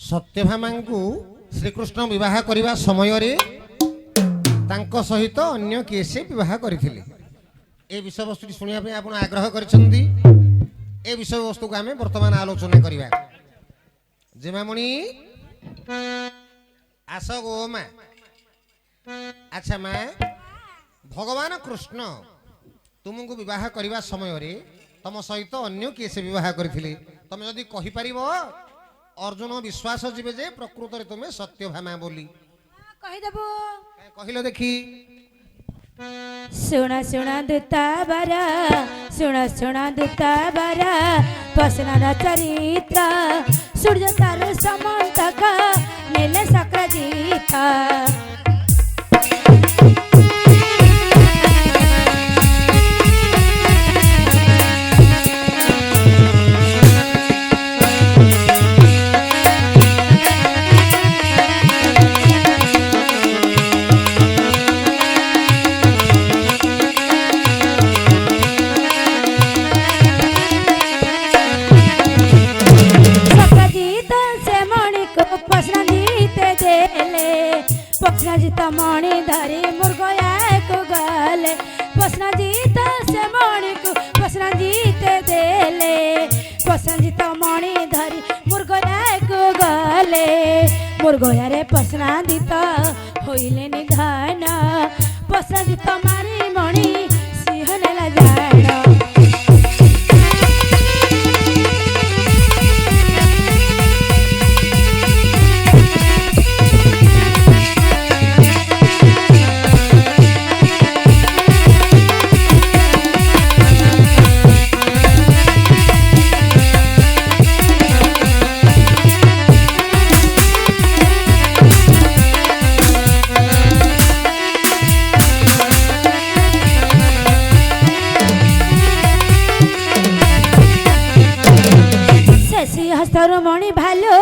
सत्यभामा को श्रीकृष्ण विवाह करने समय तांको सहित अन्य किए से विवाह करथिले। ए विषय वस्तु शुणा आप आग्रह करिसेंती। ए विषय वस्तु को आम वर्तमान आलोचना करवा। जेमामणि आस गो मा। अच्छा माँ, भगवान कृष्ण तुमको विवाह करने समय तम सहित अन्य किए से विवाह करथिले। तमे जदि कहि परिबो अर्जुन विश्वास जीवे जे प्रकृत रे तुमे सत्यभामा बोली कहिदेबो। कहिलो देखी। सुना सुना दूता बारा, सुना सुना दूता बारा, पसना चरित्र सूर्य तार समंतक नीले सक्र जीता। पसनाजिता मणि धरी मुर्गया को गले, पसनाजिता से मणि को पसनाजिते देले, पसनाजिता मणि धरी मुर्गया को गले, मुर्गया रे पसनाजिता होइले निधान, पसनाजिता मारी मणि सिंहने ला जाना। हस्तर मणि भालू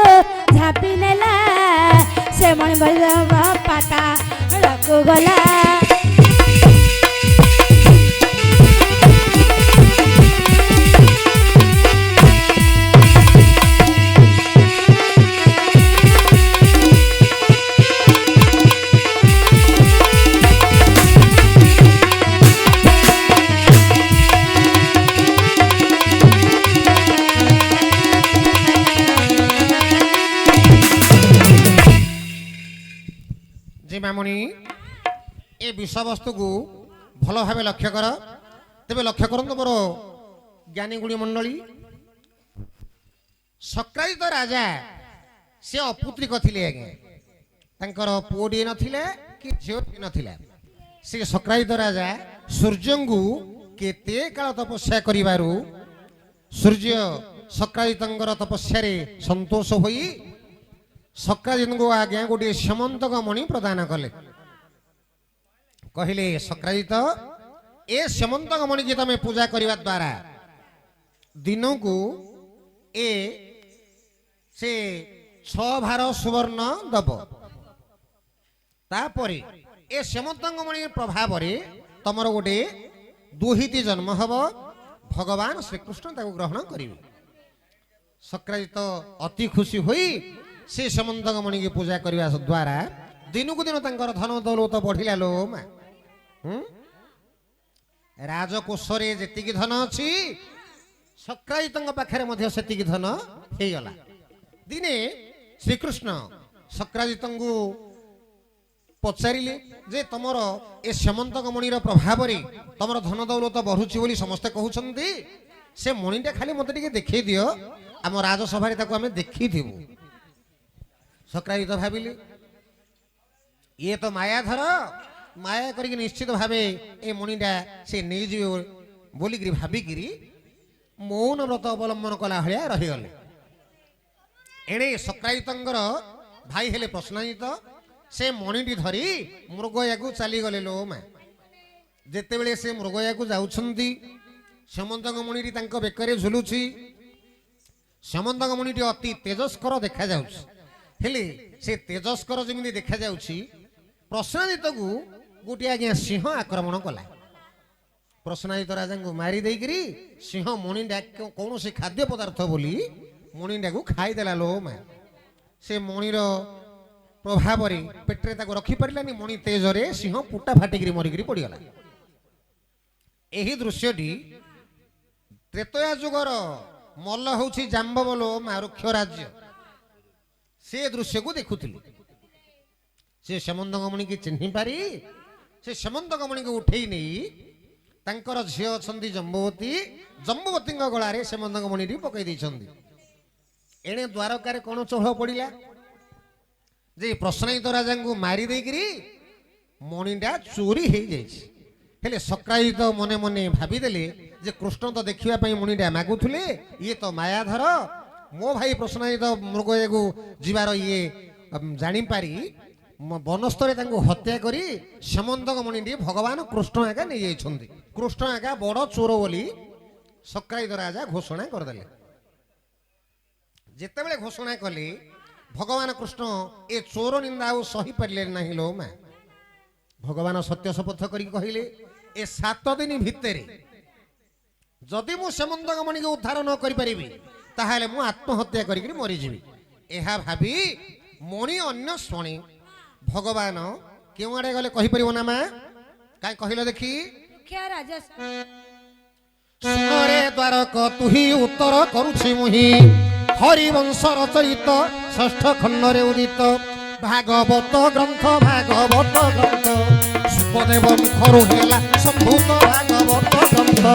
झापी नेला, से मणि पाता रखु गला। मामुनी ए विषय वस्तु को भल भाव लक्ष्य कर। तेरे लक्ष्य करंतु मोर ज्ञानी गुणी मंडली। सक्रायित राजा से अपुत्रिक थिले आगे, तांकर पुओडी नथिले कि झियोटी नथिला। से सक्रायित राजा सूर्य को केते काल तपस्या करिवारु सूर्य सक्रायितंकर तपस्या रे संतोष होई सक्रायित को आज्ञा गोटे समंतक मणि प्रदान कले। कहले सक्रायित ए समंतक मणि की तमे पूजा करने द्वारा दिन को ए से 6 भार सुवर्ण दब। तापरे ए समंतक मणि प्रभाव रे तमर गोटे दुहिती जन्म हब, भगवान श्रीकृष्ण ताको ग्रहण करिवे। सक्रायित अति खुशी होई से समंतक मणि की पूजा करने द्वारा दिन को दिन तंकर धन दौलत बढ़िला लो मा। राजकोषरे जेतिकी धन अछि सक्रायितंग पाखरे मध्य सेतिकी धन हे गला। दिने श्रीकृष्ण सक्रायितंगु पचारिले जे तमर ए समंतक मणिर प्रभाव रे तमर धन दौलत बढ़ुची बोली समस्त कहउछंती। से मणिटा खाली मते टिके देखै दियो, आम राजसभा रे ताको हमें देखि थिबु। सक्रायित भाविले ये तो मायाधर, माया करिक निश्चित भावे ए मणिटा से नहीं जीव बोलिकी भाविकी मौन व्रत अवलंबन कला भाया रहीगले। एणे सक्रायितंगर भाई हेले प्रश्नायित से मणिटी धरी मृगया को चलीगले लो मा। जेते बेले से मृगया को जाउछंती समंतक मणिटी तांको बेकरे झुलुछि। समंतक मणिटी अति तेजस्कर देखा जाउछि, हेले से तेजस्कर जमी देखा जाउछि। प्रश्नायित को गोटे आज्ञा सिंह आक्रमण कला। प्रश्नायित राजा को मारी देकरी सिंह मणिटा कौन से खाद्य पदार्थ बोली मणिटा को खाईदेला लो मा। ସେ ମଣିର ପ୍ରଭାବରେ ପେଟରେ ତାକୁ ରଖିପାରିଲାନି। ମଣି ତେଜରେ ସିଂହ ପୁଟା ଫାଟିକିରି ମରିକିରି ପଡ଼ିଗଲା। ଏହି ଦୃଶ୍ୟଟି ତ୍ରେତୟା ଯୁଗର ମଲ୍ଲ ହେଉଛି ଜାମ୍ବବଲ ମାରୁକ୍ଷ ରାଜ୍ୟ। ସେ ଦୃଶ୍ୟକୁ ଦେଖୁଥିଲେ। ସେ ସେମନ୍ତକମଣିକି ଚିହ୍ନି ପାରି ସେ ସେମନ୍ତକମଣିକୁ ଉଠେଇ ନେଇ ତାଙ୍କର ଝିଅ ଅଛନ୍ତି ଜମ୍ବବତୀ, ଜମ୍ବବତୀଙ୍କ ଗଳାରେ ସେମନ୍ତକମଣିଟି ପକାଇ ଦେଇଛନ୍ତି। ଏଣେ ଦ୍ୱାରକାରେ କ'ଣ ଚହଳ ପଡ଼ିଲା ଯେ ପ୍ରଶ୍ନାୟିତ ରାଜାଙ୍କୁ ମାରି ଦେଇକିରି ମଣିଟା ଚୋରି ହେଇଯାଇଛି। ହେଲେ ସକ୍ରାୟିତ ମନେ ମନେ ଭାବିଦେଲେ ଯେ କୃଷ୍ଣ ତ ଦେଖିବା ପାଇଁ ମଣିଟା ମାଗୁଥିଲେ, ଇଏ ତ ମାୟାଧର, ମୋ ଭାଇ ପ୍ରଶ୍ନାୟିତ ମୃଗକୁ ଯିବାର ଇଏ ଜାଣିପାରି ବନସ୍ତରେ ତାଙ୍କୁ ହତ୍ୟା କରି ସେମନ୍ତକମଣିଟି ଭଗବାନ କୃଷ୍ଣ ଏକା ନେଇଯାଇଛନ୍ତି। କୃଷ୍ଣ ଏକା ବଡ଼ ଚୋର ବୋଲି ସକ୍ରାୟିତ ରାଜା ଘୋଷଣା କରିଦେଲେ। ଯେତେବେଳେ ଘୋଷଣା କଲେ ଭଗବାନ କୃଷ୍ଣ ଏ ଚୋର ନିନ୍ଦା ଆଉ ସହିପାରିଲେ ନାହିଁ। ଲୋ ମା, ଭଗବାନ ସତ୍ୟ ଶପଥ କରିକି କହିଲେ ଏ 7 ଦିନ ଭିତରେ ଯଦି ମୁଁ ସେମନ୍ତକମଣିକୁ ଉଦ୍ଧାର ନ କରିପାରିବି ତାହେଲେ ମୁଁ ଆତ୍ମହତ୍ୟା କରିକି ମରିଯିବି। ଏହା ଭାବି ମଣି ଅନ୍ୟ ଶୁଣି ଭଗବାନ କେଉଁ ଆଡ଼େ ଗଲେ କହିପାରିବ ନା ମା? କାହିଁ କହିଲ ଦେଖି। ସୁନରେ ଦ୍ୱାରକ ତୁହି ଉତ୍ତର କରୁଛି ମୁହିଁ, ହରିବଂଶ ରଚୟିତ ଷଷ୍ଠ ଖଣ୍ଡରେ ଉଦିତ ଭାଗବତ ଗ୍ରନ୍ଥ, ଭାଗବତ ଗ୍ରନ୍ଥ ସୁପଦେବ ମୁଖରୁ ହେଲା ସମ୍ଭୂତ ଭାଗବତ ଗ୍ରନ୍ଥ।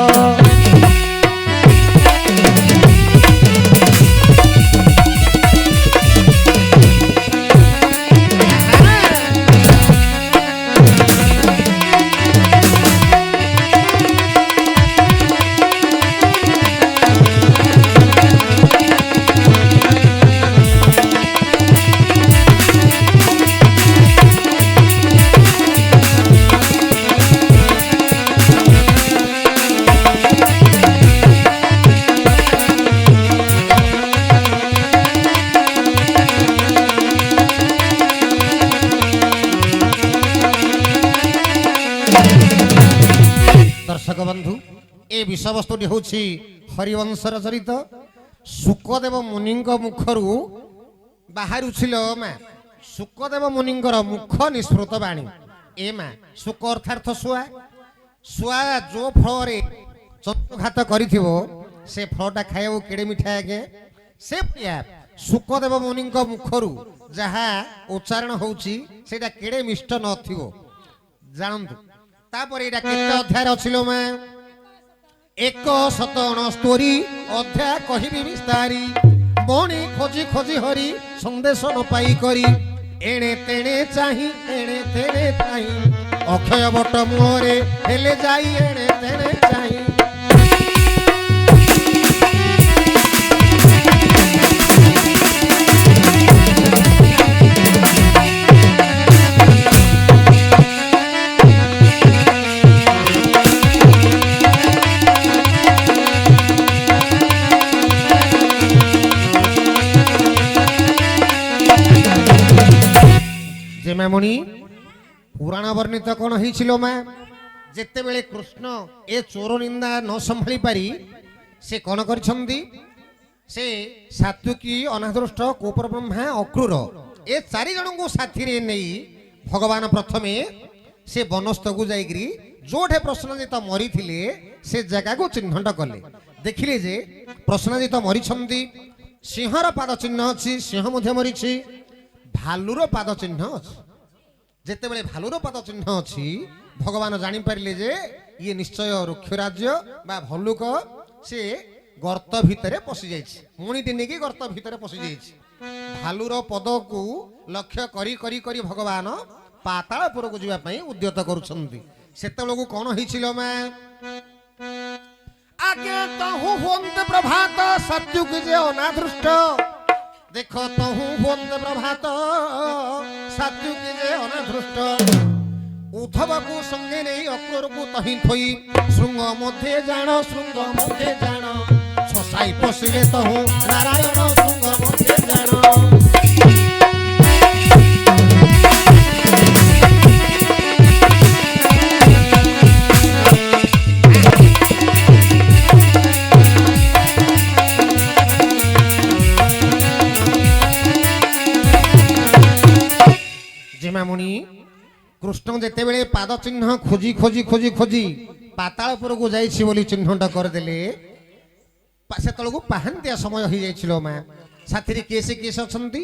ଦର୍ଶକ ବନ୍ଧୁ, ଏ ବିଷୟବସ୍ତୁଟି ହେଉଛି ହରିବଂଶର ଚରିତ। ଶୁକଦେବ ମୁନିଙ୍କ ମୁଖରୁ ବାହାରୁছিল ମା ଶୁକଦେବ ମୁନିଙ୍କର ମୁଖ ନିଃସୃତ ବାଣୀ। ଏ ମା ଶୁକ ଅର୍ଥାର୍ଥ ଶୁଆ। ଶୁଆ ଯୋଉ ଫଳରେ ଚନ୍ଦ୍ରଘାତ କରିଥିବ ସେ ଫଳଟା ଖାଇବାକୁ କେଡ଼େ ମିଠା ଆଜ୍ଞା। ସେ ଶୁକଦେବ ମୁନିଙ୍କ ମୁଖରୁ ଯାହା ଉଚ୍ଚାରଣ ହେଉଛି ସେଇଟା କେଡ଼େ ମିଷ୍ଟ ନଥିବ ଜାଣନ୍ତୁ। ତାପରେ ଏଇଟା କେତେ ଅଧ୍ୟାୟରେ ଅଛି ଲୋ ମା? 169 ଅଧ୍ୟାୟ କହିବି ବିସ୍ତାରି। ମଣି ଖୋଜି ଖୋଜି ହରି ସନ୍ଦେଶ ନ ପାଇ କରି ଏଣେ ତେଣେ ଚାହିଁ ଏଣେ ତେଣେ ଚାହିଁ ଅକ୍ଷୟ ବଟ ମୁହଁରେ ହେଲେ ଯାଇ ଏଣେ ତେଣେ ଚାହିଁ। ମଣି ପୁରାଣ ବର୍ଣ୍ଣିତ କ'ଣ ହେଇছিল ମା? ଯେତେବେଳେ କୃଷ୍ଣ ଏ ଚୋର ନିନ୍ଦା ନ ସମ୍ଭାଳି ପାରି ସେ କ'ଣ କରିଛନ୍ତି? ସେ ସାତ୍ୱକୀ, ଅନାଦୃଷ୍ଟ, କୋପରବ୍ରହ୍ମା, ଅକ୍ରୂର ଏ 4 ଜଣଙ୍କୁ ସାଥିରେ ନେଇ ଭଗବାନ ପ୍ରଥମେ ସେ ବନସ୍ଥକୁ ଯାଇକିରି ଯୋଉଠି ପ୍ରଶ୍ନଜିତ ମରିଥିଲେ ସେ ଜାଗାକୁ ଚିହ୍ନଟ କଲେ। ଦେଖିଲେ ଯେ ପ୍ରଶ୍ନଜିତ ମରିଛନ୍ତି, ସିଂହର ପାଦ ଚିହ୍ନ ଅଛି, ସିଂହ ମଧ୍ୟ ମରିଛି, ଭାଲୁର ପାଦ ଚିହ୍ନ ଅଛି। ଯେତେବେଳେ ଭାଲୁର ପାଦ ଚିହ୍ନ ଅଛି ଭଗବାନ ଜାଣିପାରିଲେ ଯେ ଇଏ ନିଶ୍ଚୟ ରୁକ୍ଷ ରାଜ୍ୟ ବା ଭଲ୍ଲୁକ। ସେ ଗର୍ତ୍ତ ଭିତରେ ପଶି ଯାଇଛି, ମୁଣିଟି ନେଇକି ଗର୍ତ୍ତ ଭିତରେ ପଶି ଯାଇଛି। ଭାଲୁର ପଦକୁ ଲକ୍ଷ୍ୟ କରି କରି କରି ଭଗବାନ ପାତାଳପୁରକୁ ଯିବା ପାଇଁ ଉଦ୍ୟତ କରୁଛନ୍ତି। ସେତେବେଳକୁ କ'ଣ ହେଇছিল ମା? ଆଜ୍ଞା ତହୁ ହୁଅନ୍ତେ ପ୍ରଭାତ ସତ୍ୟୁକ ଯେ ଅନାଦୃଷ୍ଟ। ଦେଖ ତହୁ ହୁଅନ୍ତେ ପ୍ରଭାତ ସାତ୍ୱିକ ଯେ ଅନାଦୃଷ୍ଟ। ଉଦ୍ଧବକୁ ସଙ୍ଗେ ନେଇ ଅକ୍ରୂରକୁ ତହିଁ ଥୋଇ ଶୃଙ୍ଗ ମଧ୍ୟରେ ଜାଣ, ଶୃଙ୍ଗ ମଧ୍ୟରେ ଜାଣ ଛସାଇ ପଶିଲେ ତହୁ ନାରାୟଣ ଶୃଙ୍ଗ ମଧ୍ୟରେ ଜାଣ। जिमामुनि कृष्ण जेतेबेले पाद चिन्ह खोजी खोजी खोजी खोजी पातालपुर को जाइछि बोली चिन्हटा करदेले सेतलकू पाहांतिया समय हो जाइछिलो मा साथी केसे केसे अछंती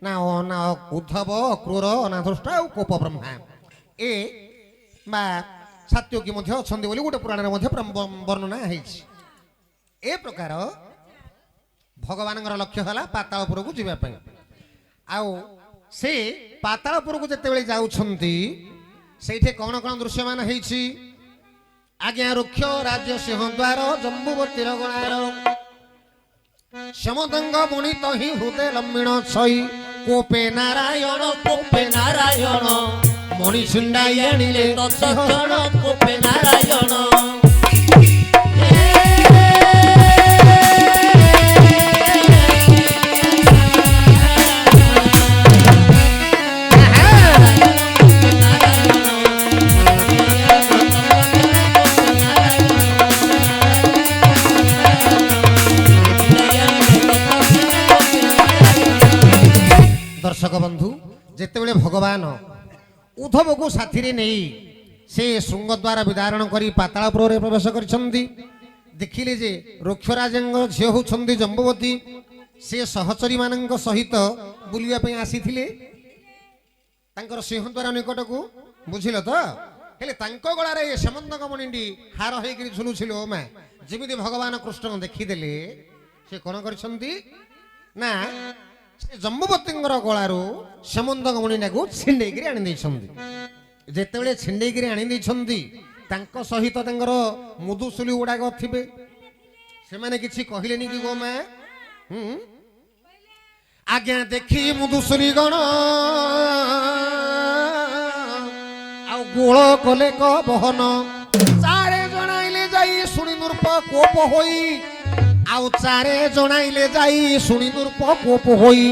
ना ना उद्धव क्रूर अनाधृष्ट और कोप ब्रह्मा ए बा सात्योकी मध्य अछंती बोली गोटे पुराण मध्य वर्णना हैछि ए प्रकार भगवान लक्ष्य है पातालपुर को जीवाई आउ से पातालपुर को जिते जाऊँगी से कौन कौन दृश्यमान होइछि आज्ञा रुक्ष राज्य सिंहद्वार जम्बुवती गणार समदंग मणित ही हृदय लम्बिण छई कोपे नारायण मणि छिंडाई आनिले तत्क्षण कोपे नारायण दर्शक बंधु जितेबले भगवान उद्धव को साथी नहीं से श्रृंगद्वार विदारण कर पातालपुर प्रवेश कर देखिले जे रुक्षराज झील होती जम्बुवती से सहचरी मान सहित बुलवाई आसी सिंहद्वार निकट को बुझिल तो हेले गलार सेमंतक मणि हार होकर झुलुल माँ जमी भगवान कृष्ण देखीदे से कौन कर जम्बुवती गलारू सेमंतक मणि को छिंडेक आनी जिते छिंडेक आनी सहित मुदुसुली गुड़ाक थे से किसी कहले कि गो माँ आज्ञा देखी मुदुसुली गण गोल कले क बहन चारे जणाइले जाई शुणी नृप कोप होई आउ चारे जणाइले जाई शुणी नृप कोप होई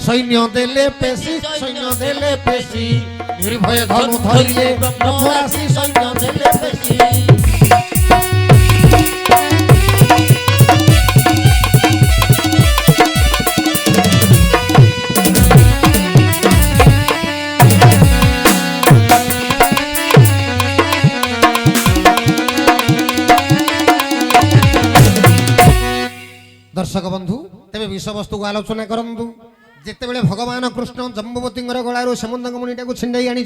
सैन्य देले पेशी निर्भय धनु धरिले ब्रह्मराशि सैन्य देले पेशी दर्शक बंधु तेरे विषय वस्तु को आलोचना करंतु जिते बड़े भगवान कृष्ण जम्बुवती गलारू सेमंतक मणिटा को छिंडाई आनी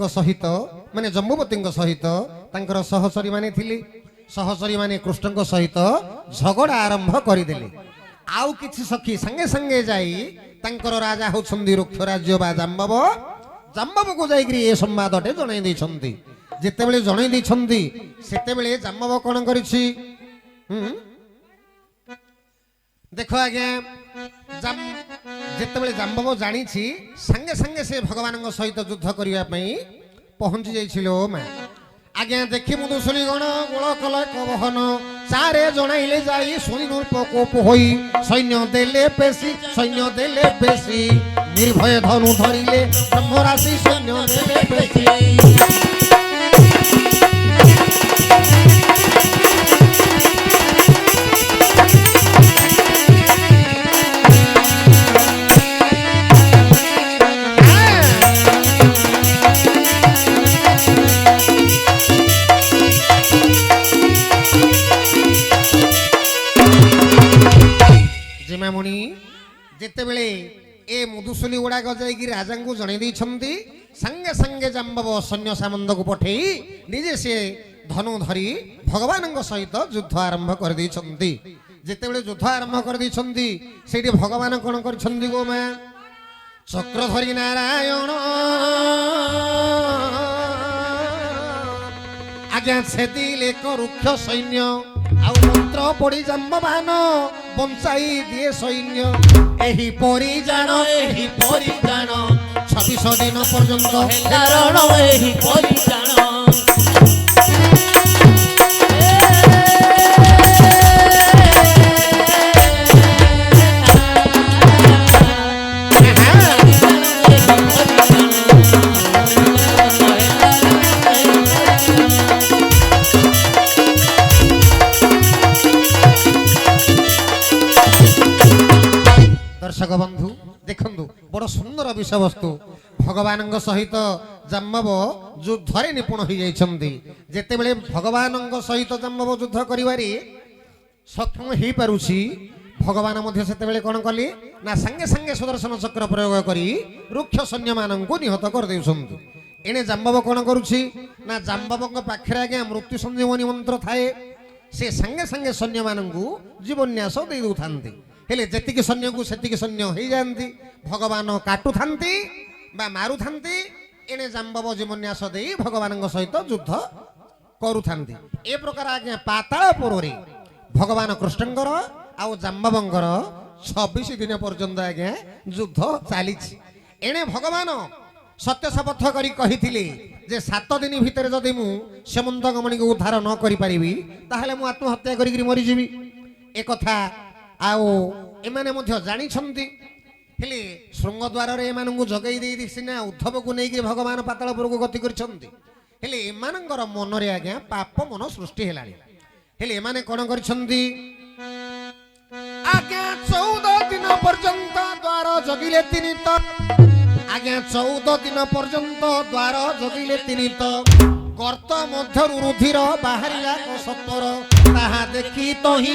सहित माने जम्बुवती सहित सहचरी माने थिले सहचरी माने कृष्ण सहित झगड़ा आरंभ करदेले आउ किछि सखी संगे संगे जाई तांकर राजा होछंदी रुक्ष राज्य बा जाम्बव को जाईकरी ए संवादटे जणाई दैछंती जिते बड़े जणाई दैछंती सेते बड़े जाम्बव कोन करिछि देख आज्ञा जिते जाम्बव जानी संगे संगे से भगवान सहित युद्ध करने पहुंची जाइए माँ आज्ञा देखी मुदुसुली गण गोल कल बहन चारे जणाइले जाई शुणी नृप कोप होई सैन्य देले पेशी निर्भय धनु धरिले ब्रह्मराशि सैन्य देले पेशी जिते बड़े ए मुदुसुली गुड़ाक जाकि राजा को जन संगे संगे जाम्बव सैन्य सामंत को पठे निजे से धनु धरी भगवान सहित युद्ध आरंभ कर जिते बड़े युद्ध आरंभ कर भगवान कौन कर गो माँ चक्रधरी नारायण आज्ञा छेदिले रुक्ष सैन्य मंत्र पड़ी जाम्बवान बंचाई दिए सैन्य एही परी जान 26 दिन पर्यंत कारण एही परी जान दर्शक बंधु ବନ୍ଧୁ ଦେଖନ୍ତୁ ବଡ଼ ସୁନ୍ଦର ବିଷୟବସ୍ତୁ ଭଗବାନଙ୍କ ସହିତ ଜାମ୍ବବ ଯୁଦ୍ଧରେ ନିପୁଣ ହୋଇଯାଇଛନ୍ତି। ଯେତେବେଳେ ଭଗବାନଙ୍କ ସହିତ ଜାମ୍ବବ ଯୁଦ୍ଧ କରିବାରେ ସକ୍ଷମ ହେଇପାରୁଛି ଭଗବାନ ମଧ୍ୟ ସେତେବେଳେ କ'ଣ କଲେ ନା ସାଙ୍ଗେ ସାଙ୍ଗେ ସୁଦର୍ଶନ ଚକ୍ର ପ୍ରୟୋଗ କରି ରୁକ୍ଷ ସୈନ୍ୟମାନଙ୍କୁ ନିହତ କରିଦେଉଛନ୍ତି। ଏଣେ ଜାମ୍ବବ କ'ଣ କରୁଛି ନା ଜାମ୍ବବଙ୍କ ପାଖରେ ଆଜ୍ଞା ମୃତ୍ୟୁ ସଞ୍ଜୀବନୀ ମନ୍ତ୍ର ଥାଏ। ସେ ସାଙ୍ଗେ ସାଙ୍ଗେ ସୈନ୍ୟମାନଙ୍କୁ ଜୀବନ୍ୟାସ ଦେଇ ଦେଉଥାନ୍ତି। ହେଲେ ଯେତିକି ସୈନ୍ୟକୁ ସେତିକି ସୈନ୍ୟ ହେଇଯାଆନ୍ତି। ଭଗବାନ କାଟୁଥାନ୍ତି ବା ମାରୁଥାନ୍ତି। ଏଣେ ଜାମ୍ବବ ଜୀବନ୍ୟାସ ଦେଇ ଭଗବାନଙ୍କ ସହିତ ଯୁଦ୍ଧ କରୁଥାନ୍ତି। ଏ ପ୍ରକାର ଆଜ୍ଞା ପାତାଳପୁରରେ ଭଗବାନ କୃଷ୍ଣଙ୍କର ଆଉ ଜାମ୍ବବଙ୍କର 26 ଦିନ ପର୍ଯ୍ୟନ୍ତ ଆଜ୍ଞା ଯୁଦ୍ଧ ଚାଲିଛି। ଏଣେ ଭଗବାନ ସତ୍ୟ ଶପଥ କରି କହିଥିଲେ ଯେ 7 ଦିନ ଭିତରେ ଯଦି ମୁଁ ସେମନ୍ତକମଣିକୁ ଉଦ୍ଧାର ନ କରିପାରିବି ତାହେଲେ ମୁଁ ଆତ୍ମହତ୍ୟା କରିକି ମରିଯିବି। ଏ କଥା ଆଉ ଏମାନେ ମଧ୍ୟ ଜାଣିଛନ୍ତି। ହେଲେ ଶୃଙ୍ଗଦ୍ୱାରରେ ଏମାନଙ୍କୁ ଜଗେଇ ଦେଇ ସିନା ଉଦ୍ଧବକୁ ନେଇକି ଭଗବାନ ପାତାଳପୁରକୁ ଗତି କରିଛନ୍ତି। ହେଲେ ଏମାନଙ୍କର ମନରେ ଆଜ୍ଞା ପାପ ମନ ସୃଷ୍ଟି ହେଲାଣି। ହେଲେ ଏମାନେ କ'ଣ କରିଛନ୍ତି ଆଜ୍ଞା 14 ଦିନ ପର୍ଯ୍ୟନ୍ତ ଦ୍ୱାର ଜଗିଲେ ତିନି ତ ଆଜ୍ଞା 14 ଦିନ ପର୍ଯ୍ୟନ୍ତ ଦ୍ୱାର ଜଗିଲେ ତିନି ତ ଗର୍ତ୍ତ ମଧ୍ୟରୁ ରୁଧିର ବାହାରିଲା ସତର ତାହା ଦେଖି ତହିଁ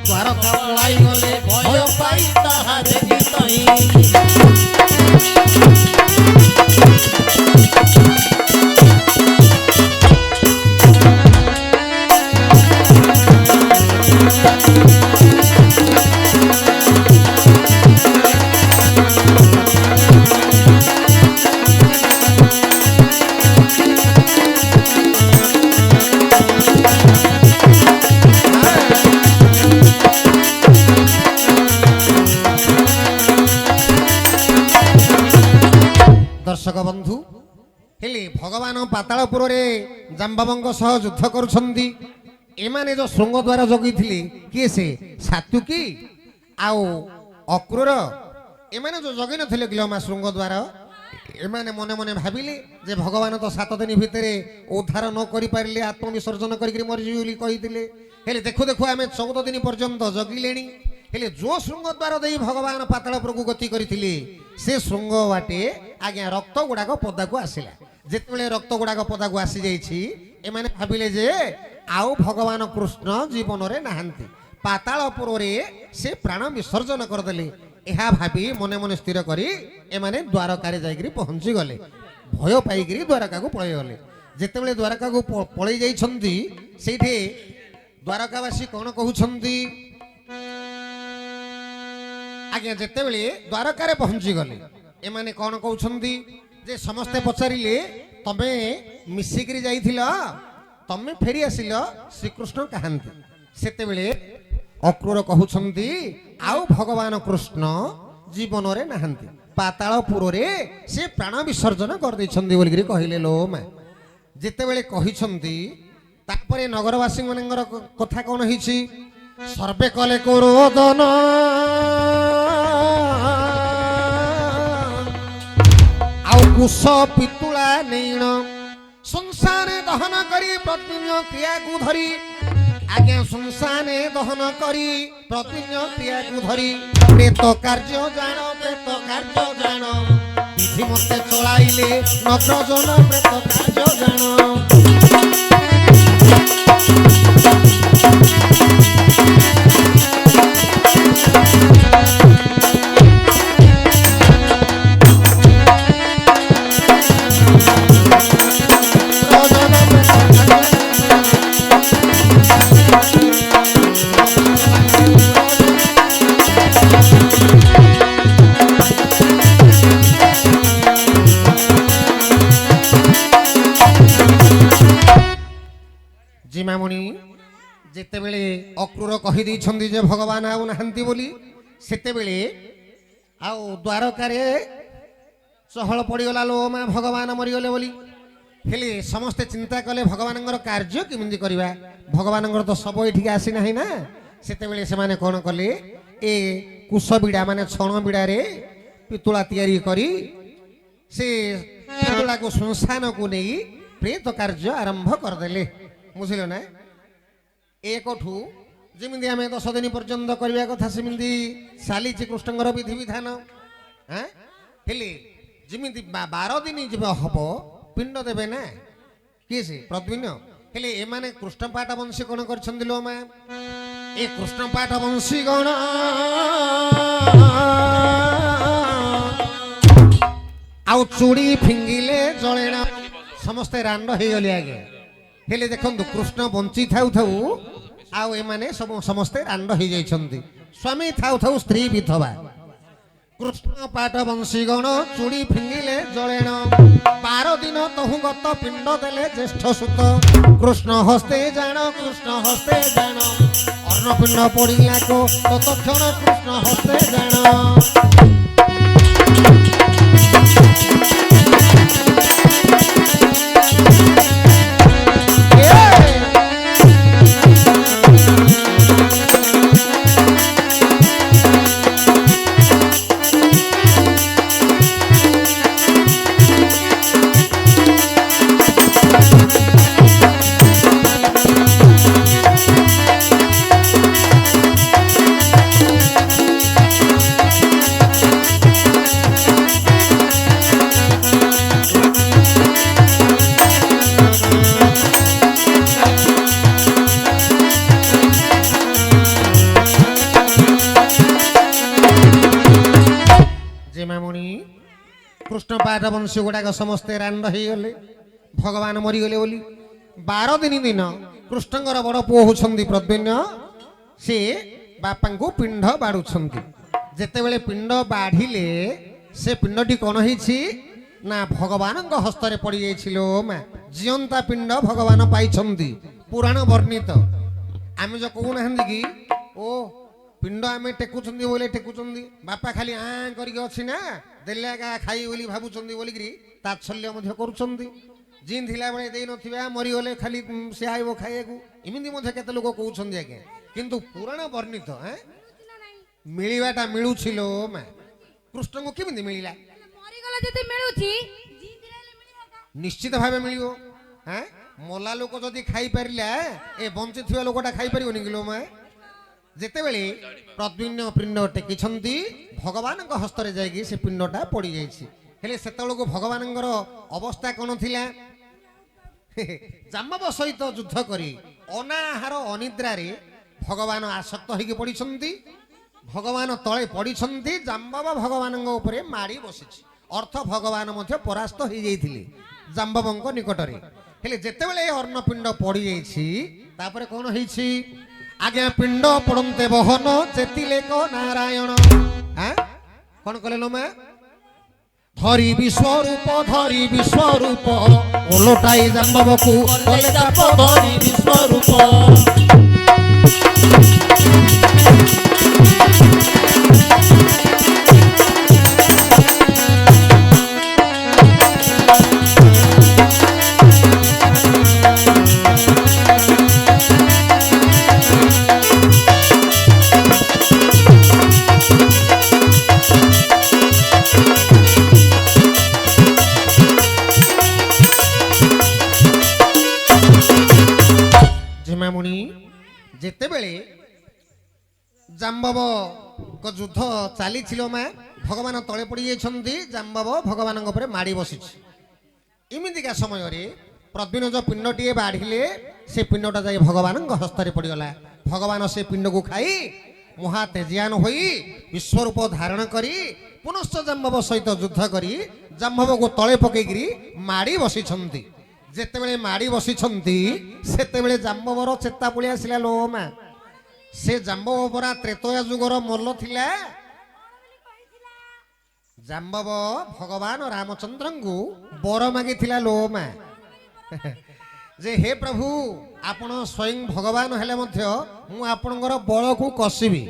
ଦ୍ୱାର ପଳାଇ ଗଲେ ଭୟ ପାଇ ତାହା ଦେଖି ତହିଁ ଦର୍ଶକ ବନ୍ଧୁ ହେଲେ ଭଗବାନ ପାତାଳପୁରରେ ଜାମ୍ବବଙ୍କ ସହ ଯୁଦ୍ଧ କରୁଛନ୍ତି। ଏମାନେ ଯୋଉ ଶୃଙ୍ଗଦ୍ୱାର ଜଗିଥିଲେ କିଏ ସେ ସାତ୍ୱକୀ ଆଉ ଅକ୍ରୂର ଏମାନେ ଯୋଉ ଜଗି ନଥିଲେ କିଲୋମା ଶୃଙ୍ଗଦ୍ୱାର ଏମାନେ ମନେ ମନେ ଭାବିଲେ ଯେ ଭଗବାନ ତ 7 ଦିନ ଭିତରେ ଉଦ୍ଧାର ନ କରିପାରିଲେ ଆତ୍ମବିସର୍ଜନ କରିକି ମରିଯିବେ ବୋଲି କହିଥିଲେ। ହେଲେ ଦେଖୁ ଦେଖୁ ଆମେ 14 ଦିନ ପର୍ଯ୍ୟନ୍ତ ଜଗିଲେଣି। ହେଲେ ଯୋଉ ଶୃଙ୍ଗଦ୍ୱାର ଦେଇ ଭଗବାନ ପାତାଳପୁରକୁ ଗତି କରିଥିଲେ ସେ ଶୃଙ୍ଗ ବାଟେ ଆଜ୍ଞା ରକ୍ତ ଗୁଡାକ ପଦାକୁ ଆସିଲା। ଯେତେବେଳେ ରକ୍ତ ଗୁଡାକ ପଦାକୁ ଆସିଯାଇଛି ଏମାନେ ଭାବିଲେ ଯେ ଆଉ ଭଗବାନ କୃଷ୍ଣ ଜୀବନରେ ନାହାନ୍ତି। ପାତାଳପୁରରେ ସେ ପ୍ରାଣ ବିସର୍ଜନ କରିଦେଲେ। ଏହା ଭାବି ମନେ ମନେ ସ୍ଥିର କରି ଏମାନେ ଦ୍ୱାରକାରେ ଯାଇକରି ପହଞ୍ଚି ଗଲେ। ଭୟ ପାଇକରି ଦ୍ୱାରକାକୁ ପଳେଇ ଗଲେ। ଯେତେବେଳେ ଦ୍ୱାରକାକୁ ପଳେଇ ଯାଇଛନ୍ତି ସେଇଠି ଦ୍ୱାରକାବାସୀ କ'ଣ କହୁଛନ୍ତି ଆଜ୍ଞା ଯେତେବେଳେ ଦ୍ୱାରକାରେ ପହଞ୍ଚି ଗଲେ ଏମାନେ କ'ଣ କହୁଛନ୍ତି ଯେ ସମସ୍ତେ ପଚାରିଲେ ତମେ ମିଶିକିରି ଯାଇଥିଲ ତମେ ଫେରି ଆସିଲ ଶ୍ରୀକୃଷ୍ଣ କାହାନ୍ତି? ସେତେବେଳେ ଅକ୍ରୂର କହୁଛନ୍ତି ଆଉ ଭଗବାନ କୃଷ୍ଣ ଜୀବନରେ ନାହାନ୍ତି। ପାତାଳପୁରରେ ସେ ପ୍ରାଣ ବିସର୍ଜନ କରିଦେଇଛନ୍ତି ବୋଲିକିରି କହିଲେ ଲୋ ମା। ଯେତେବେଳେ କହିଛନ୍ତି ତାପରେ ନଗରବାସୀ ମାନଙ୍କର କଥା କ'ଣ ହେଇଛି ସର୍ବେ କଲେ କ୍ରୋଧନ ଆଉ କୁଶ ପିତୁଳା ନେଇଣ ସଂସାରେ ଦହନ କରି ପ୍ରତିଜ୍ଞ କ୍ରିୟାକୁ ଧରି ଆଜ୍ଞା ସଂସାରେ ଦହନ କରି ପ୍ରତିଜ୍ଞ କ୍ରିୟାକୁ ଧରି ପ୍ରେତ କାର୍ଯ୍ୟ ଜାଣ ବିଧି ମତେ ଚଳାଇଲେ ନଗ୍ରଜନ ପ୍ରେତ କାର୍ଯ୍ୟ ଜାଣ। ଜିମାମଣି ଯେତେବେଳେ ଅକ୍ରୂର କହିଦେଇଛନ୍ତି ଯେ ଭଗବାନ ଆଉ ନାହାନ୍ତି ବୋଲି ସେତେବେଳେ ଆଉ ଦ୍ୱାରକାରେ ଚହଳ ପଡ଼ିଗଲା ଲୋ ମା ଭଗବାନ ମରିଗଲେ ବୋଲି। ହେଲେ ସମସ୍ତେ ଚିନ୍ତା କଲେ ଭଗବାନଙ୍କର କାର୍ଯ୍ୟ କେମିତି କରିବା ଭଗବାନଙ୍କର ତ ଶବ ଏଠିକି ଆସିନାହିଁ ନା। ସେତେବେଳେ ସେମାନେ କ'ଣ କଲେ ଏ କୁଶ ବିଡ଼ା ମାନେ ଛଣ ବିଡ଼ାରେ ପିତୁଳା ତିଆରି କରି ସେ ପିତୁଳାକୁ ଶ୍ମଶାନକୁ ନେଇ ପ୍ରେତ କାର୍ଯ୍ୟ ଆରମ୍ଭ କରିଦେଲେ। ବୁଝିଲ ନା। ଏକଠୁ ଯେମିତି ଆମେ 10 ଦିନ ପର୍ଯ୍ୟନ୍ତ କରିବା କଥା ସେମିତି ଚାଲିଛି କୃଷ୍ଣଙ୍କର ବିଧିବିଧାନ। ହେଲେ ଯେମିତି 12 ଦିନ ଯିବ ହବ ପିଣ୍ଡ ଦେବେ ନା କିଏ ସେ ପ୍ରଦ୍ୟୁମ୍ନ। ହେଲେ ଏମାନେ କୃଷ୍ଣ ପାଠ ବଂଶୀ କଣ କରିଛନ୍ତି ଲୋ ମା? ଏ କୃଷ୍ଣ ପାଠ ବଂଶୀ ଗଣ ଆଉ ଚୁଡ଼ି ଫିଙ୍ଗିଲେ ଜଳେଣା ସମସ୍ତେ ରାଣ୍ଡ ହେଇଗଲେ ଆଜ୍ଞା। ହେଲେ ଦେଖନ୍ତୁ କୃଷ୍ଣ ବଞ୍ଚି ଥାଉ ଥାଉ ଆଉ ଏମାନେ ସମସ୍ତେ ରାଣ୍ଡ ହେଇଯାଇଛନ୍ତି। ସ୍ୱାମୀ ଥାଉ ଥାଉ ସ୍ତ୍ରୀ ବିଧବା। କୃଷ୍ଣ ପାଠ ବଂଶୀ ଗଣ ଚୁଡ଼ି ଫିଙ୍ଗିଲେ ଜଳେଣ 12 ଦିନ ତହୁ ଗତ ପିଣ୍ଡ ଦେଲେ ଜ୍ୟେଷ୍ଠ ସୁତ। କୃଷ୍ଣ ହସ୍ତେ ଜାଣ କୃଷ୍ଣ ହସ୍ତେ ଜାଣ ଅନ୍ନ ପିଣ୍ଡ ପଡ଼ିଲା କୋ ତତକ୍ଷଣ କୃଷ୍ଣ ହସ୍ତେ ଜାଣ। କୃଷ୍ଣ ପାଠ ବଂଶୀ ଗୁଡାକ ସମସ୍ତେ ରାଣ୍ଡ ହେଇଗଲେ ଭଗବାନ ମରିଗଲେ ବୋଲି 12 ଦିନ କୃଷ୍ଣଙ୍କର ବଡ ପୁଅ ହଉଛନ୍ତି ପ୍ରଦ୍ୟୁମ୍ନ। ସେ ବାପାଙ୍କୁ ପିଣ୍ଡ ବାଢୁଛନ୍ତି। ଯେତେବେଳେ ପିଣ୍ଡ ବାଢିଲେ ସେ ପିଣ୍ଡଟି କଣ ହେଇଛି ନା ଭଗବାନଙ୍କ ହସ୍ତରେ ପଡିଯାଇଛି ଲୋ ମା। ଜିଅନ୍ତା ପିଣ୍ଡ ଭଗବାନ ପାଇଛନ୍ତି ପୁରାଣ ବର୍ଣ୍ଣିତ। ଆମେ ଯୋଉ କହୁନାହାନ୍ତି କି ଓ ପିଣ୍ଡ ଆମେ ଟେକୁଛନ୍ତି ବୋଲେ ଟେକୁଛନ୍ତି ବାପା ଖାଲି ଆଁ କରିକି ଅଛି ନା ଦେଲେ ଏକା ଖାଇ ବୋଲି ଭାବୁଛନ୍ତି ବୋଲିକିରି ତାତ୍ସଲ୍ୟ ମଧ୍ୟ କରୁଛନ୍ତି। ଜିନ୍ ଥିଲା ବେଳେ ଦେଇ ନଥିବା ମରିଗଲେ ଖାଲି ସେ ଆଇବ ଖାଇବାକୁ ଏମିତି ମଧ୍ୟ କେତେ ଲୋକ କହୁଛନ୍ତି ଆଜ୍ଞା। କିନ୍ତୁ ପୁରାଣ ବର୍ଣ୍ଣିତ ମିଳିବାଟା ମିଳୁଛି ଲୋ ମା। କୃଷ୍ଣଙ୍କୁ କେମିତି ମିଳିଲା? ନିଶ୍ଚିତ ଭାବେ ମିଳିବ। ମଲା ଲୋକ ଯଦି ଖାଇପାରିଲା ଏ ବଞ୍ଚିଥିବା ଲୋକଟା ଖାଇପାରିବନି କି ଲୋ ମା? ଯେତେବେଳେ ପ୍ରଦ୍ୟୁମ୍ନ ପିଣ୍ଡ ଟେକିଛନ୍ତି ଭଗବାନଙ୍କ ହସ୍ତରେ ଯାଇକି ସେ ପିଣ୍ଡଟା ପଡିଯାଇଛି। ହେଲେ ସେତେବେଳକୁ ଭଗବାନଙ୍କର ଅବସ୍ଥା କଣ ଥିଲା? ଜାମ୍ବବ ସହିତ ଯୁଦ୍ଧ କରି ଅନାହାର ଅନିଦ୍ରାରେ ଭଗବାନ ଆସକ୍ତ ହେଇକି ପଡିଛନ୍ତି। ଭଗବାନ ତଳେ ପଡିଛନ୍ତି। ଜାମ୍ବବ ଭଗବାନଙ୍କ ଉପରେ ମାଡ଼ି ବସିଛି। ଅର୍ଥ ଭଗବାନ ମଧ୍ୟ ପରାସ୍ତ ହେଇଯାଇଥିଲେ ଜାମ୍ବବଙ୍କ ନିକଟରେ। ହେଲେ ଯେତେବେଳେ ଅର୍ଣ୍ଣପିଣ୍ଡ ପଡିଯାଇଛି ତାପରେ କଣ ହେଇଛି? ଆଜ୍ଞା ପିଣ୍ଡ ପଡନ୍ତେ ବହନ ଚେତିଲେ କ ନାରାୟଣ। କଣ କଲେ ଲୋ ମା? ଧରି ବିଶ୍ୱରୂପ ଓଲଟାଇ ଜାମ୍ବବକୁ କଲେ ଚାପ ଧରି ବିଶ୍ୱରୂପ। ଯେତେବେଳେ ଜାମ୍ବବ ଯୁଦ୍ଧ ଚାଲିছিল ମା ଭଗବାନ ତଳେ ପଡି ଯାଇଛନ୍ତି। ଜାମ୍ବବ ଭଗବାନଙ୍କ ଉପରେ ମାଡ଼ି ବସିଛି। ଏମିତିକା ସମୟରେ ପ୍ରଦ୍ୟୁମ୍ନ ଯୋଉ ପିଣ୍ଡଟିଏ ବାଢିଲେ ସେ ପିଣ୍ଡଟା ଯାଇ ଭଗବାନଙ୍କ ହସ୍ତରେ ପଡିଗଲା। ଭଗବାନ ସେ ପିଣ୍ଡକୁ ଖାଇ ମହା ତେଜିଆନ ହୋଇ ବିଶ୍ୱରୂପ ଧାରଣ କରି ପୁନଶ୍ଚ ଜାମ୍ବବ ସହିତ ଯୁଦ୍ଧ କରି ଜାମ୍ବବକୁ ତଳେ ପକେଇକିରି ମାଡ଼ି ବସିଛନ୍ତି। ଯେତେବେଳେ ମାଡ଼ି ବସିଛନ୍ତି ସେତେବେଳେ ଜାମ୍ବବର ଚେତା ପଳେଇ ଆସିଲା ଲୋ ମା। ସେ ଜାମ୍ବବ ପରା ତ୍ରେତୟା ଯୁଗର ମଲ୍ଲ ଥିଲା। ଜାମ୍ବବ ଭଗବାନ ରାମଚନ୍ଦ୍ରଙ୍କୁ ବର ମାଗିଥିଲା ଲୋ ମା ଯେ ହେ ପ୍ରଭୁ ଆପଣ ସ୍ୱୟଂ ଭଗବାନ ହେଲେ ମଧ୍ୟ ମୁଁ ଆପଣଙ୍କର ବଳକୁ କଷିବି।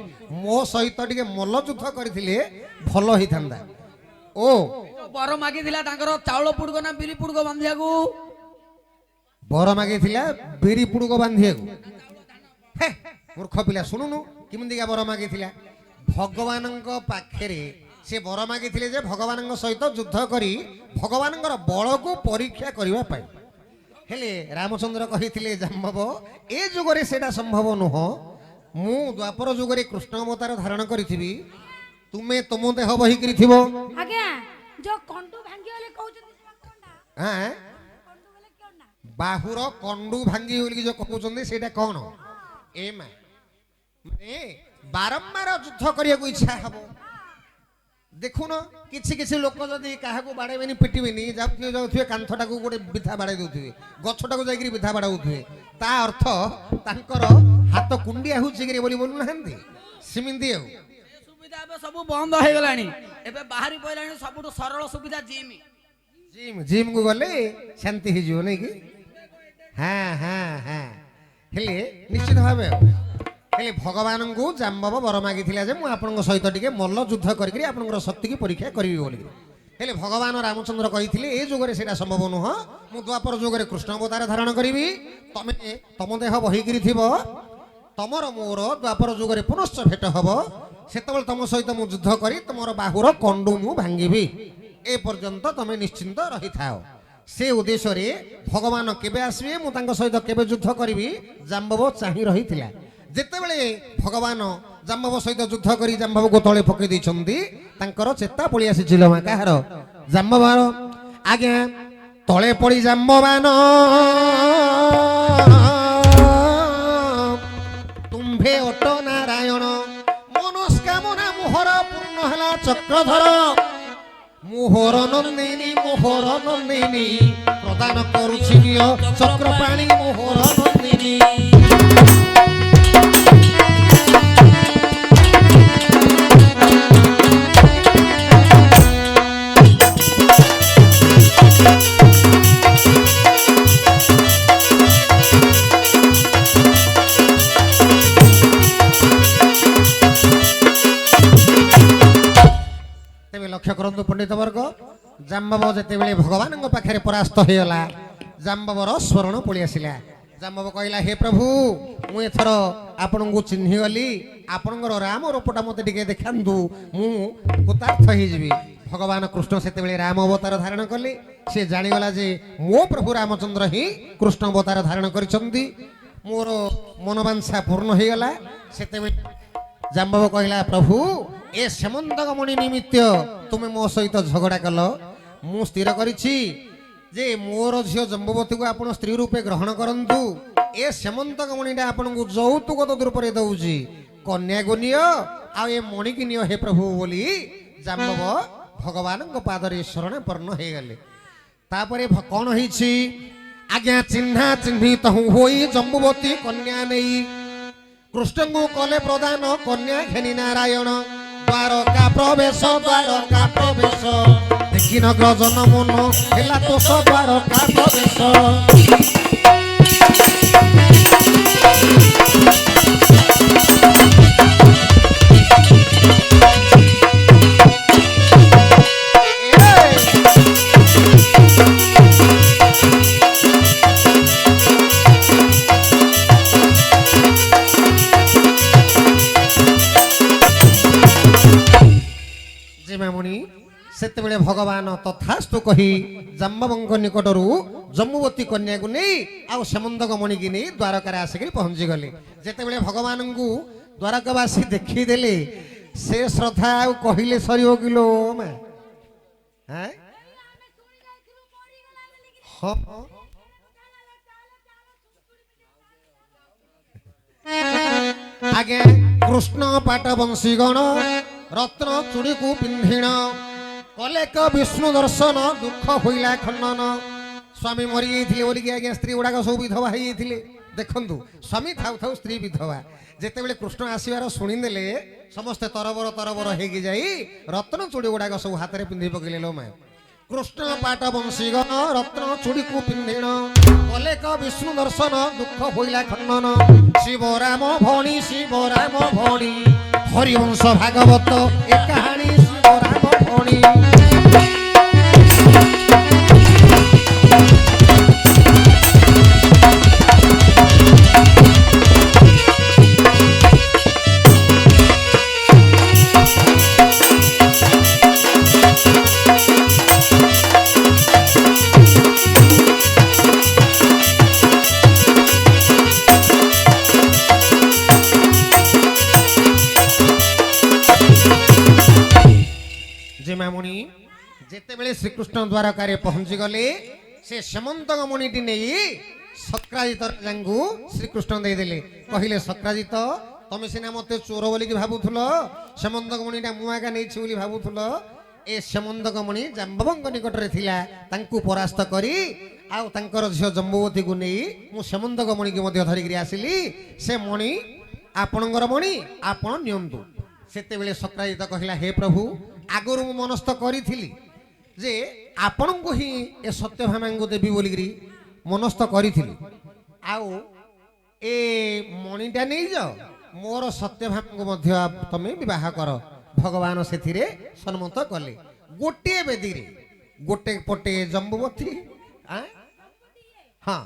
ମୋ ସହିତ ଟିକେ ମଲ୍ଲ ଯୁଦ୍ଧ କରିଥିଲେ ଭଲ ହେଇଥାନ୍ତା। ଓ ବର ମାଗିଥିଲା ତାଙ୍କର ଚାଉଳ ପୁଡୁକ ନା ବିରି ପୁଡୁକ ବାନ୍ଧିବାକୁ। ବର ମାଗିଥିଲା ବିରି ପୁଡୁକ ବାନ୍ଧିବାକୁ। ମୂର୍ଖ ପିଲା ଶୁଣୁନୁ କେମିତିକା ବର ମାଗିଥିଲା? ଭଗବାନଙ୍କ ପାଖରେ ସେ ବର ମାଗିଥିଲେ ଯେ ଭଗବାନଙ୍କ ସହିତ ଯୁଦ୍ଧ କରି ଭଗବାନଙ୍କର ବଳକୁ ପରୀକ୍ଷା କରିବା ପାଇଁ। ହେଲେ ରାମଚନ୍ଦ୍ର କହିଥିଲେ ଜାମ୍ବବ ଏ ଯୁଗରେ ସେଇଟା ସମ୍ଭବ ନୁହଁ। ମୁଁ ଦ୍ୱାପର ଯୁଗରେ କୃଷ୍ଣ ଅବତାର ଧାରଣ କରିଥିବି ତୁମେ ତୁମ ଦେହ ବହିକିରି ଥିବ ଆଜ୍ଞା ଯୋ କଣ୍ଡୁ ଭାଙ୍ଗିଗଲେ କହୁଛନ୍ତି ସେଟା କଣଟା? ଆଁ କଣ୍ଡୁ ଗଲେ କଣଟା? ବାହୁର କଣ୍ଡୁ ଭାଙ୍ଗି ବୋଲି ଯୋଉ କହୁଛନ୍ତି ସେଇଟା କଣ ଏ ମା ମାନେ ବାରମ୍ବାର ଯୁଦ୍ଧ କରିବାକୁ ଇଚ୍ଛା ହବ ଦେଖୁନ କିଛି କିଛି ଲୋକ ଯଦି କାହାକୁ ବାଡେଇବେନି ପିଟିବେନି ଯାଉଥିବେ କାନ୍ଥଟାକୁ ଗୋଟେ ବିଧା ବାଡେଇ ଦଉଥିବେ ଗଛଟାକୁ ଯାଇକିରି ବିଧା ବାଡାଉଥିବେ ତା ଅର୍ଥ ତାଙ୍କର ହାତ କୁଣ୍ଡିଆ ହଉଛି କିରି ବୋଲି ବୋଲୁନାହାନ୍ତି ସେମିତି ଆଉ ସୁବିଧା ଏବେ ସବୁ ବନ୍ଦ ହେଇଗଲାଣି ଏବେ ବାହାରି ପଇଲାଣି ସବୁଠୁ ସରଳ ସୁବିଧା ଜିମ୍ ଜିମ୍ କୁ ଗଲେ ଶାନ୍ତି ହେଇଯିବ ନାଇଁ କି ହେଲେ ନିଶ୍ଚିତ ଭାବେ ହେଲେ ଭଗବାନଙ୍କୁ ଜାମ୍ବବ ବର ମାଗିଥିଲା ଯେ ମୁଁ ଆପଣଙ୍କ ସହିତ ଟିକେ ମଲ୍ଲ ଯୁଦ୍ଧ କରିକି ଆପଣଙ୍କର ଶକ୍ତିକି ପରୀକ୍ଷା କରିବି ବୋଲି ହେଲେ ଭଗବାନ ରାମଚନ୍ଦ୍ର କହିଥିଲେ ଏ ଯୁଗରେ ସେଇଟା ସମ୍ଭବ ନୁହଁ ମୁଁ ଦ୍ୱାପର ଯୁଗରେ କୃଷ୍ଣ ଅବତାର ଧାରଣ କରିବି ତମେ ତମ ଦେହ ବହିକିରି ଥିବ ତମର ମୋର ଦ୍ୱାପର ଯୁଗରେ ପୁନଶ୍ଚ ଭେଟ ହବ ସେତେବେଳେ ତମ ସହିତ ମୁଁ ଯୁଦ୍ଧ କରି ତମର ବାହୁର କଣ୍ଡୁ ମୁଁ ଭାଙ୍ଗିବି ଏ ପର୍ଯ୍ୟନ୍ତ ତମେ ନିଶ୍ଚିନ୍ତ ରହିଥାଅ ସେ ଉଦ୍ଦେଶ୍ୟରେ ଭଗବାନ କେବେ ଆସିବେ ମୁଁ ତାଙ୍କ ସହିତ କେବେ ଯୁଦ୍ଧ କରିବି ଜାମ୍ବବ ଚାହିଁ ରହିଥିଲା ଯେତେବେଳେ ଭଗବାନ ଜାମ୍ବବ ସହିତ ଯୁଦ୍ଧ କରି ଜାମ୍ବବକୁ ତଳେ ପକେଇ ଦେଇଛନ୍ତି ତାଙ୍କର ଚେତା ପଳେଇ ଆସିছিল ମା କାହାର ଜାମ୍ବବାର ଆଜ୍ଞା ତଳେ ପଡି ଜାମ୍ବବାନ ତୁମ୍ଭେ ଅଟ ନାରାୟଣ ମନସ୍କାମନା ମୋହର ପୂର୍ଣ୍ଣ ହେଲା ଚକ୍ରଧର ମୋହର ନନ୍ଦିନୀ ପ୍ରଦାନ କରୁଛି ଚକ୍ରପାଣି ମୋହର ନନ୍ଦିନୀ ଲକ୍ଷ୍ୟ କରନ୍ତୁ ପଣ୍ଡିତ ବର୍ଗ ଜାମ୍ବବ ଯେତେବେଳେ ଭଗବାନଙ୍କ ପାଖରେ ପରାସ୍ତ ହେଇଗଲା ଜାମ୍ବବର ସ୍ମରଣ ପଳେଇ ଆସିଲା ଜାମ୍ବବ କହିଲା ହେ ପ୍ରଭୁ ମୁଁ ଏଥର ଆପଣଙ୍କୁ ଚିହ୍ନି ଗଲି ଆପଣଙ୍କର ରାମ ରୂପଟା ମତେ ଟିକେ ଦେଖାନ୍ତୁ ମୁଁ କୃତାର୍ଥ ହେଇଯିବି ଭଗବାନ କୃଷ୍ଣ ସେତେବେଳେ ରାମ ଅବତାର ଧାରଣ କଲେ ସେ ଜାଣିଗଲା ଯେ ମୋ ପ୍ରଭୁ ରାମଚନ୍ଦ୍ର ହିଁ କୃଷ୍ଣ ଅବତାର ଧାରଣ କରିଛନ୍ତି ମୋର ମନୋବାଂଛା ପୂର୍ଣ୍ଣ ହେଇଗଲା ସେତେବେଳେ ଜାମ୍ବବ କହିଲା ପ୍ରଭୁ ଏ ସେମନ୍ତକ ମଣି ନିମିତ୍ତ ତୁମେ ମୋ ସହିତ ଝଗଡା କଲ ମୁଁ ସ୍ଥିର କରିଛି ଯେ ମୋର ଝିଅ ଜମ୍ବୁବତୀକୁ ଆପଣ ସ୍ତ୍ରୀ ରୂପେ ଗ୍ରହଣ କରନ୍ତୁ ଏ ସେମନ୍ତକ ମଣିଟା ଆପଣଙ୍କୁ ଯୌତୁକ ରୂପରେ ଦଉଛି କନ୍ୟାକୁ ନିଅ ଆଉ ଏ ମଣିକି ନିଅ ହେ ପ୍ରଭୁ ବୋଲି ଜାମ୍ବବ ଭଗବାନଙ୍କ ପାଦରେ ଶରଣାପନ୍ନ ହେଇଗଲେ ତାପରେ କଣ ହେଇଛି ଆଜ୍ଞା ଚିହ୍ନା ଚିହ୍ନିତ ହୋଇ ଜମ୍ବୁବତୀ କନ୍ୟା ନେଇ କୃଷ୍ଣଙ୍କୁ କଲେ ପ୍ରଦାନ କନ୍ୟା ଘେନି ନାରାୟଣ ଦ୍ୱାରକା ପ୍ରବେଶ ଦେଖି ନଗ୍ର ଜନ ମନ ହେଲା ତୋଷ ଦ୍ୱାରକା ପ୍ରବେଶ ସେତେବେଳେ ଭଗବାନ ତଥାସ୍ତୁ କହି ଜାମ୍ବବଙ୍କ ନିକଟରୁ ଜମ୍ବୁବତୀ କନ୍ୟାକୁ ନେଇ ଆଉ ସେମନ୍ତକ ମଣିକି ନେଇ ଦ୍ୱାରକାରେ ଆସିକି ପହଞ୍ଚି ଗଲେ ଯେତେବେଳେ ଭଗବାନଙ୍କୁ ଦ୍ୱାରକାବାସୀ ଦେଖିଦେଲେ ସେ ଶ୍ରଦ୍ଧା ଆଉ କହିଲେ ସରିବ କିଲୋ ମା ଆଜ୍ଞା କୃଷ୍ଣ ପାଟ ବଂଶୀଗଣ ରତ୍ନ ଚୁଡ଼ିକୁ ପିନ୍ଧିଣ କଲେକ ବିଷ୍ଣୁ ଦର୍ଶନ ଦୁଃଖ ହୋଇଲା ଖଣ୍ଡନ ସ୍ୱାମୀ ମରି ଯାଇଥିଲେ ବୋଲିକି ଆଜ୍ଞା ସ୍ତ୍ରୀ ଗୁଡାକ ସବୁ ବିଧବା ହେଇଯାଇଥିଲେ ଦେଖନ୍ତୁ ସ୍ୱାମୀ ଥାଉ ଥାଉ ସ୍ତ୍ରୀ ବିଧବା ଯେତେବେଳେ କୃଷ୍ଣ ଆସିବାର ଶୁଣିଦେଲେ ସମସ୍ତେ ତରବର ହେଇକି ଯାଇ ରତ୍ନ ଚୁଡ଼ି ଗୁଡାକ ସବୁ ହାତରେ ପିନ୍ଧି ପକେଇଲେ ଲୋ ମା କୃଷ୍ଣ ପାଟ ବଂଶୀଗଣ ରତ୍ନ ଚୁଡ଼ିକୁ ପିନ୍ଧିଣ କଲେକ ବିଷ୍ଣୁ ଦର୍ଶନ ଦୁଃଖ ହୋଇଲା ଖଣ୍ଡନ ଶିବ ରାମ ଭଣୀ ହରିବଂଶ ଭାଗବତ ଏ କାହାଣୀ ଶିବ ରାମ ଭଣୀ ଯେ ମାମୁନି ଯେତେବେଳେ ଶ୍ରୀକୃଷ୍ଣ ଦ୍ୱାରକାରେ ପହଞ୍ଚି ଗଲେ ସେ ସେମନ୍ତକ ମଣିଟି ନେଇ ସକ୍ରାଜିତ ରାଜାଙ୍କୁ ଶ୍ରୀକୃଷ୍ଣ ଦେଇଦେଲେ। କହିଲେ ସକ୍ରାଜିତ ତମେ ସିନା ମତେ ଚୋର ବୋଲିକି ଭାବୁଥିଲ, ସେମନ୍ତକ ମଣିଟା ମୁଁ ଆଗା ନେଇଛି ବୋଲି ଭାବୁଥିଲ। ଏ ସେମନ୍ତକ ମଣି ଜାମ୍ବବଙ୍କ ନିକଟରେ ଥିଲା, ତାଙ୍କୁ ପରାସ୍ତ କରି ଆଉ ତାଙ୍କର ଝିଅ ଜମ୍ବୁବତୀକୁ ନେଇ ମୁଁ ସେମନ୍ତକ ମଣିକି ମଧ୍ୟ ଧରିକିରି ଆସିଲି। ସେ ମଣି ଆପଣଙ୍କର ମଣି, ଆପଣ ନିଅନ୍ତୁ। ସେତେବେଳେ ସକ୍ରାଜିତ କହିଲା ହେ ପ୍ରଭୁ, ଆଗରୁ ମୁଁ ମନସ୍ଥ କରିଥିଲି ଯେ ଆପଣଙ୍କୁ ହିଁ ଏ ସତ୍ୟଭାମାଙ୍କୁ ଦେବି ବୋଲିକିରି ମନସ୍ଥ କରିଥିଲି। ଆଉ ଏ ମଣିଟା ନେଇଯାଅ, ମୋର ସତ୍ୟଭାମାଙ୍କୁ ମଧ୍ୟ ତମେ ବିବାହ କର। ଭଗବାନ ସେଥିରେ ସମ୍ମତ କଲେ। ଗୋଟିଏ ବେଦୀରେ ଗୋଟେ ପଟେ ଜମ୍ବୁବତୀ, ହଁ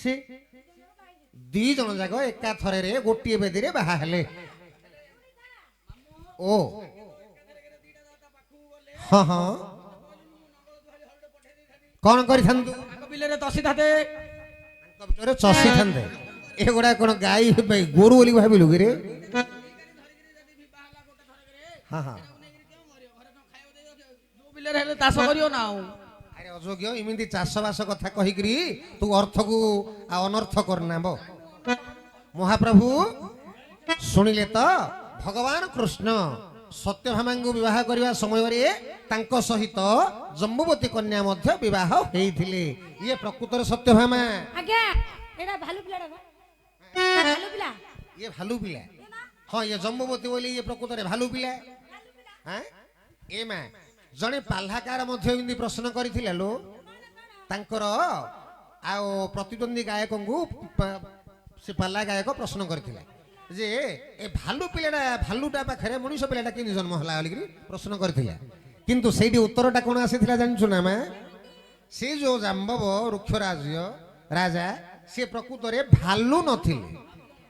ସେ ଦି ଜଣ ଯାକ ଏକା ଥରରେ ଗୋଟିଏ ବେଦୀରେ ବାହା ହେଲେ। ଓ ହଁ ହଁ କଣ କରିଥାନ୍ତୁ? ବିଲରେ ତସିଥାନ୍ତେ, ଚଷିଥାନ୍ତେ। ଏଗୁଡା କଣ ଗାଈ ଗୋରୁ ବୋଲି ଭାବିଲୁ କି ରେ? ହଁ ହଁ ବିଲରେ ହେଲେ ଚାଷ କରିବ ନା ଆଉ। ଆରେ ଅଯୋଗ୍ୟ, ଏମିତି ଚାଷ ବାସ କଥା କହିକିରି ତୁ ଅର୍ଥକୁ ଆଉ ଅନର୍ଥ କରନା। ମହାପ୍ରଭୁ ଶୁଣିଲେ ତ, ଭଗବାନ କୃଷ୍ଣ ସତ୍ୟଭାମାଙ୍କୁ ବିବାହ କରିବା ସମୟରେ ତାଙ୍କ ସହିତ ଜମ୍ବୁବତୀ କନ୍ୟା ମଧ୍ୟ ବିବାହ ହେଇଥିଲେ। ଇଏ ପ୍ରକୃତରେ ସତ୍ୟଭାମା। ଆଜ୍ଞା ଏଟା ଭାଲୁ ପିଲାଟା ନା? ଭାଲୁ ପିଲା। ଇଏ ଭାଲୁ ପିଲା। ହଁ ଇଏ ଜମ୍ବୁବତୀ ବୋଲି ଇଏ ପ୍ରକୃତରେ ଭାଲୁ ପିଲା। ଏ ମା ଜଣେ ପାଲ୍ହାକାର ମଧ୍ୟ ଏମିତି ପ୍ରଶ୍ନ କରିଥିଲା ଲୋ, ତାଙ୍କର ଆଉ ପ୍ରତିଦ୍ୱନ୍ଦ୍ୱୀ ଗାୟକଙ୍କୁ ସେ ପାଲା ଗାୟକ ପ୍ରଶ୍ନ କରିଥିଲା ଯେ ଏ ଭାଲୁ ପିଲାଟା, ଭାଲୁଟା ପାଖରେ ମଣିଷ ପିଲାଟା କେମିତି ଜନ୍ମ ହେଲା ବୋଲିକିରି ପ୍ରଶ୍ନ କରିଥିଲା। କିନ୍ତୁ ସେଇଠି ଉତ୍ତରଟା କଣ ଆସିଥିଲା ଜାଣିଛୁ ନା ମା? ସେ ଯୋଉ ଜାମ୍ବବ ରୁକ୍ଷରାଜ ରାଜା, ସେ ପ୍ରକୃତରେ ଭାଲୁ ନଥିଲେ।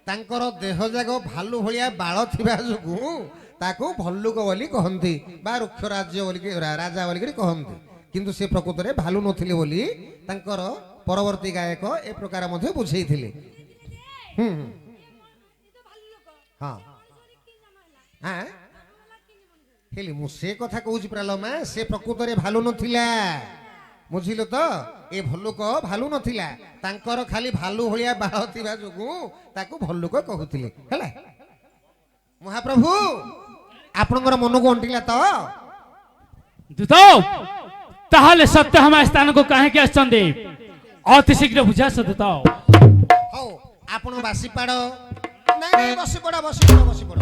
ତାଙ୍କର ଦେହ ଯାକ ଭାଲୁ ଭଳିଆ ବାଳ ଥିବା ଯୋଗୁଁ ତାକୁ ଭଲ୍ଲୁକ ବୋଲି କହନ୍ତି ବା ରୁକ୍ଷ ରାଜ୍ୟ ବୋଲିକି ରାଜା ବୋଲିକି କହନ୍ତି। କିନ୍ତୁ ସେ ପ୍ରକୃତରେ ଭାଲୁ ନଥିଲେ ବୋଲି ତାଙ୍କର ପରବର୍ତ୍ତୀ ଗାୟକ ଏ ପ୍ରକାର ମଧ୍ୟ ବୁଝେଇଥିଲେ। ହଁ ହଁ ହେଲି ମୁଁ ସେ କଥା କହୁଛି ପ୍ରାଲ ମା, ସେ ପ୍ରକୃତରେ ଭାଲୁ ନଥିଲା। ବୁଝିଲୁ ତ? ଏ ଭଲ୍ଲୁକ ଭାଲୁ ନଥିଲା, ତାଙ୍କର ଖାଲି ଭାଲୁ ଭଳିଆ ବାଳ ଥିବା ଯୋଗୁଁ ତାକୁ ଭଲ୍ଲୁକ କହୁଥିଲେ। ହେଲା ମହାପ୍ରଭୁ, ଆପଣଙ୍କର ମନକୁ ଅଣ୍ଟିଲା ତ? ଦୂତ ତାହେଲେ ସତ୍ୟଭାମା ସ୍ଥାନକୁ କାହିଁକି ଆସିଛନ୍ତି ଅତି ଶୀଘ୍ର ବୁଝାସ ଦୂତ। ହଉ ଆପଣ ବାସି ପାଡ଼, ନାଇଁ ବସି ପଡ଼ ବସି ପଡ଼ ବସି ପଡ଼।